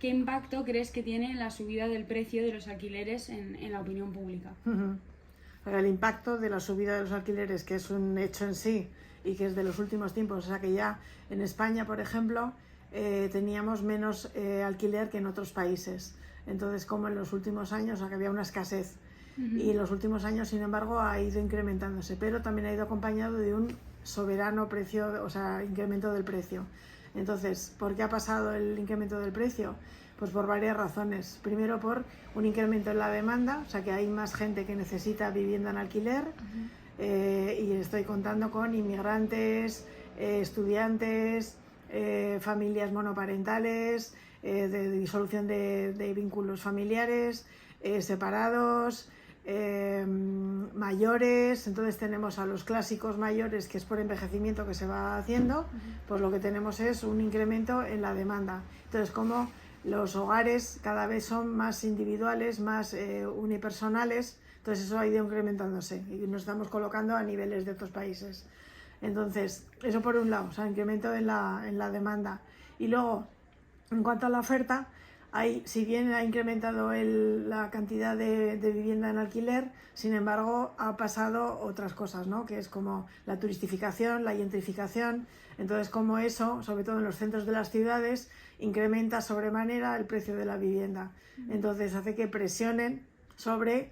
¿qué impacto crees que tiene la subida del precio de los alquileres en la opinión pública? El impacto de la subida de los alquileres, que es un hecho en sí y que es de los últimos tiempos, o sea que ya en España, por ejemplo, teníamos menos alquiler que en otros países. Entonces, como en los últimos años, o sea que había una escasez. Y en los últimos años, sin embargo, ha ido incrementándose, pero también ha ido acompañado de un soberano precio, o sea, incremento del precio. Entonces, ¿por qué ha pasado el incremento del precio? Pues por varias razones. Primero, por un incremento en la demanda, o sea que hay más gente que necesita vivienda en alquiler, y estoy contando con inmigrantes, estudiantes, familias monoparentales, de disolución de vínculos familiares, separados, mayores. Entonces tenemos a los clásicos mayores, que es por envejecimiento que se va haciendo, pues lo que tenemos es un incremento en la demanda. Entonces, como los hogares cada vez son más individuales, más unipersonales, entonces eso ha ido incrementándose y nos estamos colocando a niveles de otros países. Entonces, eso por un lado, o sea, incremento en la demanda. Y luego, en cuanto a la oferta, si bien ha incrementado la cantidad de vivienda en alquiler, sin embargo ha pasado otras cosas, ¿no? Que es como la turistificación, la gentrificación. Entonces, como eso, sobre todo en los centros de las ciudades, incrementa sobremanera el precio de la vivienda. Entonces hace que presionen sobre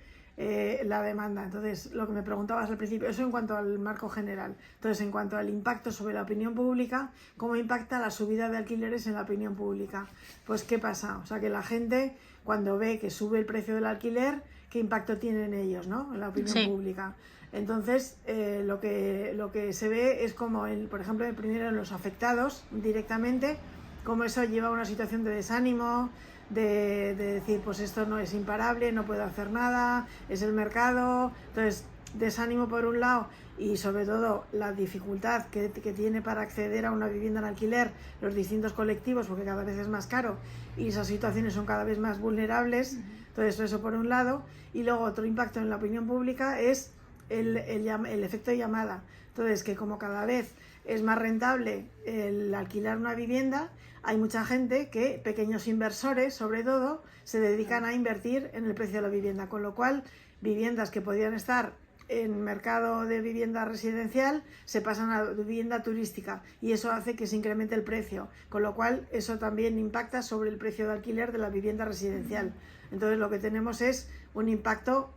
la demanda. Entonces, lo que me preguntabas al principio, eso en cuanto al marco general. Entonces, en cuanto al impacto sobre la opinión pública, ¿cómo impacta la subida de alquileres en la opinión pública? Pues, ¿qué pasa? O sea, que la gente, cuando ve que sube el precio del alquiler, ¿qué impacto tiene en ellos, ¿no? En la opinión pública. Entonces, lo que se ve es como, por ejemplo, primero en los afectados directamente, cómo eso lleva a una situación de desánimo, de decir, pues esto no es imparable, no puedo hacer nada, es el mercado. Entonces, desánimo por un lado, y sobre todo la dificultad que tiene para acceder a una vivienda en alquiler los distintos colectivos, porque cada vez es más caro y esas situaciones son cada vez más vulnerables. Entonces, eso por un lado. Y luego otro impacto en la opinión pública es el efecto llamada. Entonces, que como cada vez es más rentable el alquilar una vivienda, hay mucha gente que, pequeños inversores sobre todo, se dedican a invertir en el precio de la vivienda, con lo cual viviendas que podrían estar en mercado de vivienda residencial se pasan a vivienda turística, y eso hace que se incremente el precio, con lo cual eso también impacta sobre el precio de alquiler de la vivienda residencial. Entonces, lo que tenemos es un impacto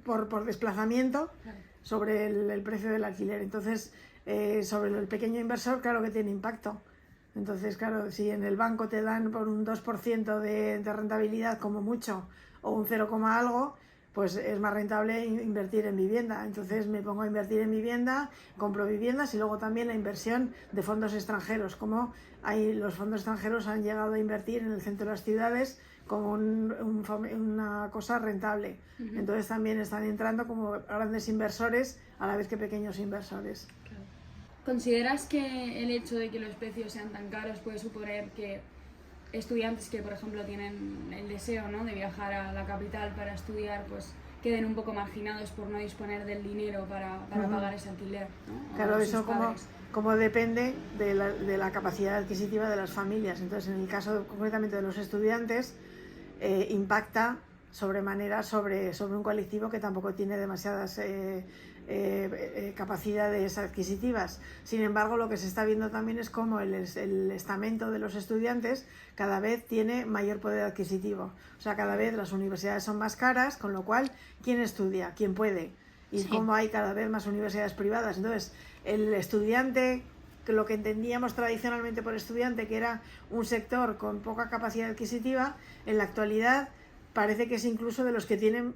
por desplazamiento sobre el precio del alquiler. Entonces, sobre el pequeño inversor, claro que tiene impacto. Entonces, claro, si en el banco te dan por un 2% de rentabilidad como mucho, o un 0, algo, pues es más rentable invertir en vivienda. Entonces me pongo a invertir en vivienda, compro viviendas, y luego también la inversión de fondos extranjeros, como los fondos extranjeros han llegado a invertir en el centro de las ciudades como una cosa rentable. Entonces también están entrando como grandes inversores a la vez que pequeños inversores. ¿Consideras que el hecho de que los precios sean tan caros puede suponer que estudiantes que, por ejemplo, tienen el deseo, ¿no?, de viajar a la capital para estudiar, pues queden un poco marginados por no disponer del dinero para pagar ese alquiler, ¿no? Claro, eso como depende de la capacidad adquisitiva de las familias. Entonces, en el caso concretamente de los estudiantes, impacta sobremanera sobre un colectivo que tampoco tiene demasiadas capacidades adquisitivas. Sin embargo, lo que se está viendo también es cómo el estamento de los estudiantes cada vez tiene mayor poder adquisitivo. O sea, cada vez las universidades son más caras, con lo cual, ¿quién estudia? ¿Quién puede? Y cómo hay cada vez más universidades privadas. Entonces, el estudiante, que lo que entendíamos tradicionalmente por estudiante, que era un sector con poca capacidad adquisitiva, en la actualidad parece que es incluso de los que tienen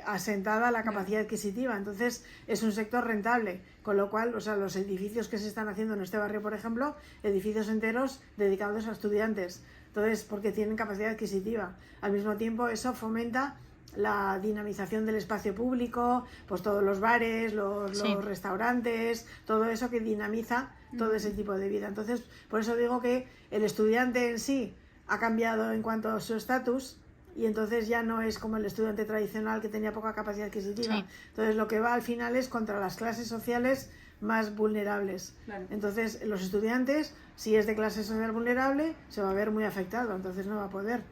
asentada la capacidad adquisitiva. Entonces es un sector rentable, con lo cual, o sea, los edificios que se están haciendo en este barrio, por ejemplo, edificios enteros dedicados a estudiantes, entonces porque tienen capacidad adquisitiva. Al mismo tiempo, eso fomenta la dinamización del espacio público, pues todos los bares, los restaurantes, todo eso que dinamiza todo ese tipo de vida. Entonces, por eso digo que el estudiante en sí ha cambiado en cuanto a su estatus, y entonces ya no es como el estudiante tradicional que tenía poca capacidad adquisitiva. Entonces, lo que va al final es contra las clases sociales más vulnerables. Claro. Entonces, los estudiantes, si es de clase social vulnerable, se va a ver muy afectado, entonces no va a poder.